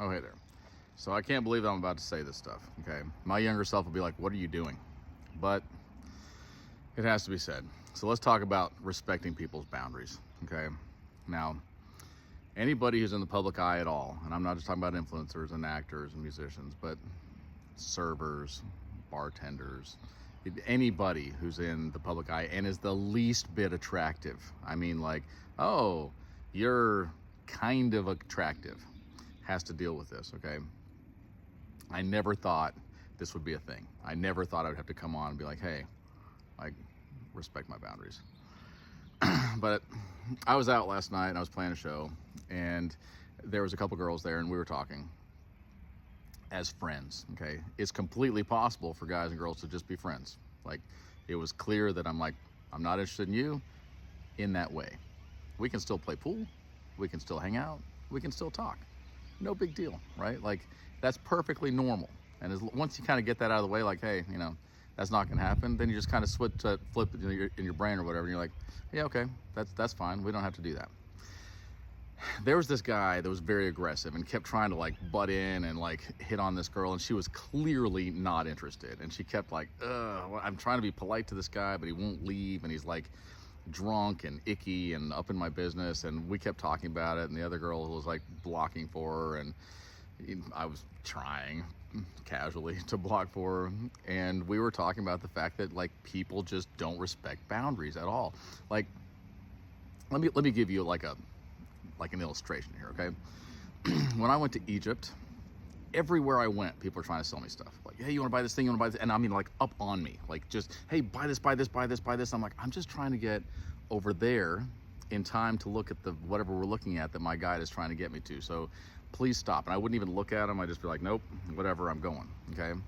Oh, hey there. So I can't believe I'm about to say this stuff, okay? My younger self will be like, what are you doing? But it has to be said. So let's talk about respecting people's boundaries, okay? Now, anybody who's in the public eye at all, and I'm not just talking about influencers and actors and musicians, but servers, bartenders, anybody who's in the public eye and is the least bit attractive. I mean, like, oh, you're kind of attractive, has to deal with this, okay? I never thought this would be a thing. I never thought I would have to come on and be like, hey, like, respect my boundaries. But I was out last night and I was playing a show, and there was a couple girls there, and we were talking as friends, okay? It's completely possible for guys and girls to just be friends. Like, it was clear that I'm not interested in you in that way. We can still play pool, we can still hang out, we can still talk. No big deal, right? Like, that's perfectly normal. And once you kind of get that out of the way, like, hey, you know, that's not gonna happen, then you just kind of flip it in your brain or whatever, and you're like, yeah, okay, that's fine, we don't have to do that. There was this guy that was very aggressive and kept trying to like butt in and like hit on this girl, and she was clearly not interested, and she kept like, I'm trying to be polite to this guy, but he won't leave, and he's like drunk and icky and up in my business, and we kept talking about it, and the other girl was like blocking for her, and I was trying casually to block for her, and we were talking about the fact that like people just don't respect boundaries at all. Like, let me give you like an illustration here, okay? When I went to Egypt, everywhere I went, people were trying to sell me stuff. Like, hey, you wanna buy this thing, you wanna buy this? And I mean, like, up on me. Like, just, hey, buy this, buy this, buy this, buy this. I'm like, I'm just trying to get over there in time to look at the whatever we're looking at that my guide is trying to get me to. So please stop. And I wouldn't even look at him. I'd just be like, nope, whatever, I'm going, okay?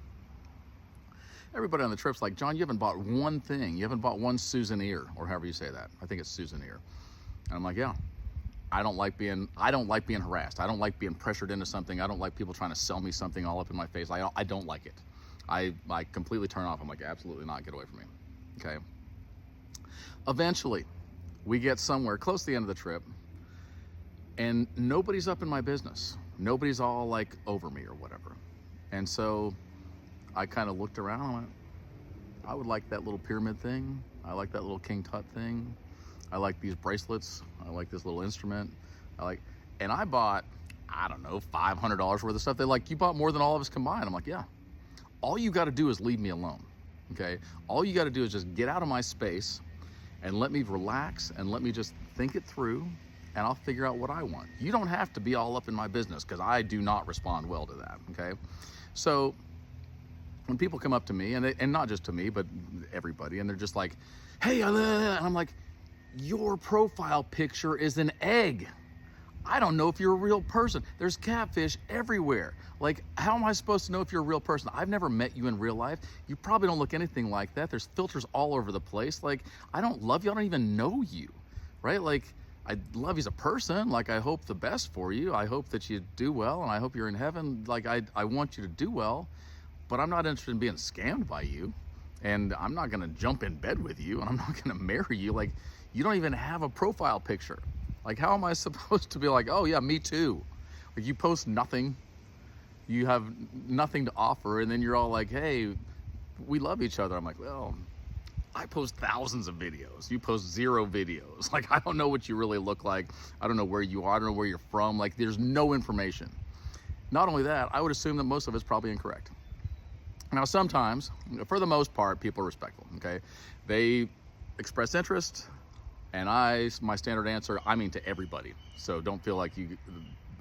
Everybody on the trip's like, John, you haven't bought one thing. You haven't bought one souvenir, or however you say that. I think it's souvenir. And I'm like, yeah. I don't like being harassed. I don't like being pressured into something. I don't like people trying to sell me something all up in my face. I don't like it. I completely turn off. I'm like, absolutely not, get away from me, okay? Eventually, we get somewhere close to the end of the trip, and nobody's up in my business. Nobody's all like over me or whatever. And so I kind of looked around and went, I would like that little pyramid thing. I like that little King Tut thing. I like these bracelets. I like this little instrument. And I bought, I don't know, $500 worth of stuff. They're like, you bought more than all of us combined. I'm like, yeah. All you got to do is leave me alone, okay? All you got to do is just get out of my space and let me relax and let me just think it through, and I'll figure out what I want. You don't have to be all up in my business, because I do not respond well to that, okay? So when people come up to me, and not just to me, but everybody, and they're just like, hey, and I'm like, your profile picture is an egg. I don't know if you're a real person. There's catfish everywhere. Like, how am I supposed to know if you're a real person? I've never met you in real life. You probably don't look anything like that. There's filters all over the place. Like, I don't love you. I don't even know you, right? Like, I love you as a person. Like, I hope the best for you. I hope that you do well, and I hope you're in heaven. Like, I want you to do well, but I'm not interested in being scammed by you, and I'm not gonna jump in bed with you, and I'm not gonna marry you. Like, you don't even have a profile picture. Like, how am I supposed to be like, oh yeah, me too? Like, you post nothing, you have nothing to offer, and then you're all like, hey, we love each other. I'm like, well, I post thousands of videos. You post 0 videos. Like, I don't know what you really look like. I don't know where you are. I don't know where you're from. Like, there's no information. Not only that, I would assume that most of it's probably incorrect. Now, sometimes, for the most part, people are respectful, okay? They express interest, and my standard answer, I mean to everybody, so don't feel like you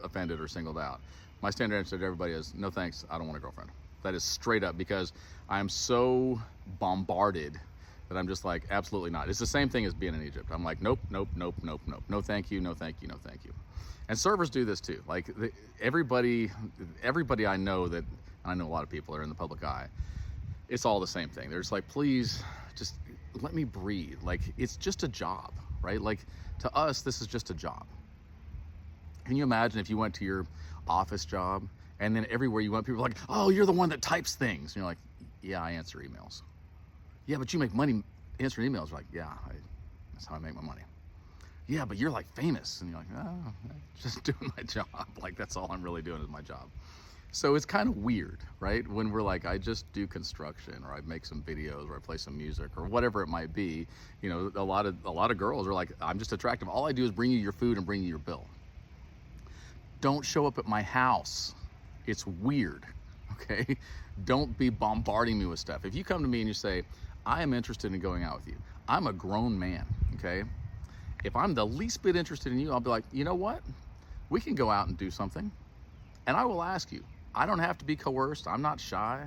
offended or singled out. My standard answer to everybody is, no thanks, I don't want a girlfriend. That is straight up, because I'm so bombarded that I'm just like, absolutely not. It's the same thing as being in Egypt. I'm like, nope, nope, nope, nope, nope. No thank you, no thank you, no thank you. And servers do this too. Like, everybody I know that, and I know a lot of people are in the public eye, it's all the same thing. They're just like, please, just let me breathe. Like, it's just a job, right? Like, to us, this is just a job. Can you imagine if you went to your office job, and then everywhere you went, people were like, oh, you're the one that types things. And you're like, yeah, I answer emails. Yeah, but you make money answering emails. You're like, yeah, that's how I make my money. yeah, but you're like famous. And you're like, oh, just doing my job. Like, that's all I'm really doing is my job. So it's kind of weird, right? When we're like, I just do construction, or I make some videos, or I play some music, or whatever it might be. You know, a lot of girls are like, I'm just attractive. All I do is bring you your food and bring you your bill. Don't show up at my house. It's weird, okay? Don't be bombarding me with stuff. If you come to me and you say, I am interested in going out with you, I'm a grown man, okay? If I'm the least bit interested in you, I'll be like, you know what? We can go out and do something. And I will ask you. I don't have to be coerced. I'm not shy,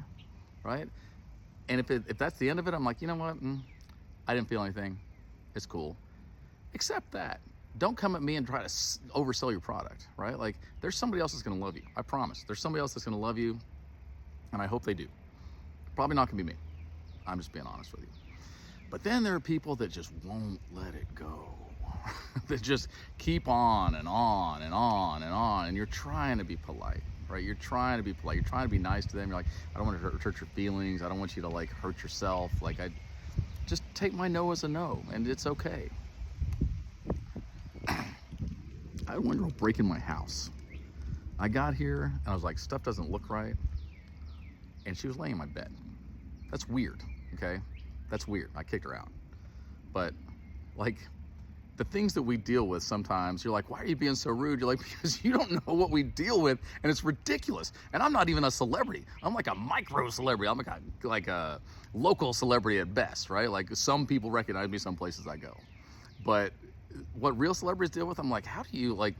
right? And if that's the end of it, I'm like, you know what? I didn't feel anything. It's cool. Accept that. Don't come at me and try to oversell your product, right? Like, there's somebody else that's going to love you. I promise. There's somebody else that's going to love you, and I hope they do. Probably not going to be me. I'm just being honest with you. But then there are people that just won't let it go. That just keep on and on and on and on, and you're trying to be polite. Right? You're trying to be polite. You're trying to be nice to them. You're like, I don't want to hurt your feelings. I don't want you to like hurt yourself. Like, I just take my no as a no, and it's okay. I had one girl break in my house. I got here and I was like, stuff doesn't look right. And she was laying in my bed. That's weird, okay? That's weird. I kicked her out. But like, the things that we deal with sometimes, you're like, why are you being so rude? You're like, because you don't know what we deal with, and it's ridiculous. And I'm not even a celebrity. I'm like a micro celebrity. I'm like a local celebrity at best, right? Like, some people recognize me some places I go. But what real celebrities deal with, I'm like, how do you, like,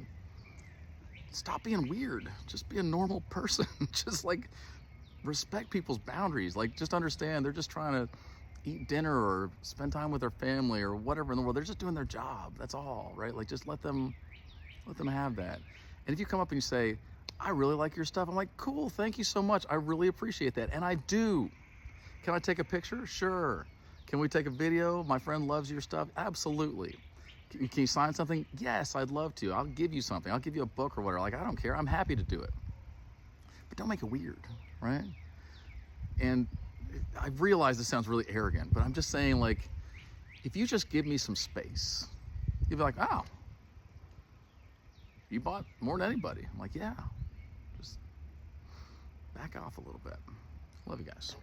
stop being weird? Just be a normal person. Just, like, respect people's boundaries. Like, just understand they're just trying to eat dinner or spend time with their family or whatever in the world. They're just doing their job. That's all, right? Like, just let them have that. And if you come up and you say, I really like your stuff, I'm like, cool, thank you so much. I really appreciate that. And I do. Can I take a picture? Sure. Can we take a video? My friend loves your stuff. Absolutely. Can you sign something? Yes, I'd love to. I'll give you something. I'll give you a book or whatever. Like, I don't care. I'm happy to do it. But don't make it weird, right? And I realize this sounds really arrogant, but I'm just saying, like, if you just give me some space, you'd be like, oh, you bought more than anybody. I'm like, yeah, just back off a little bit. Love you guys.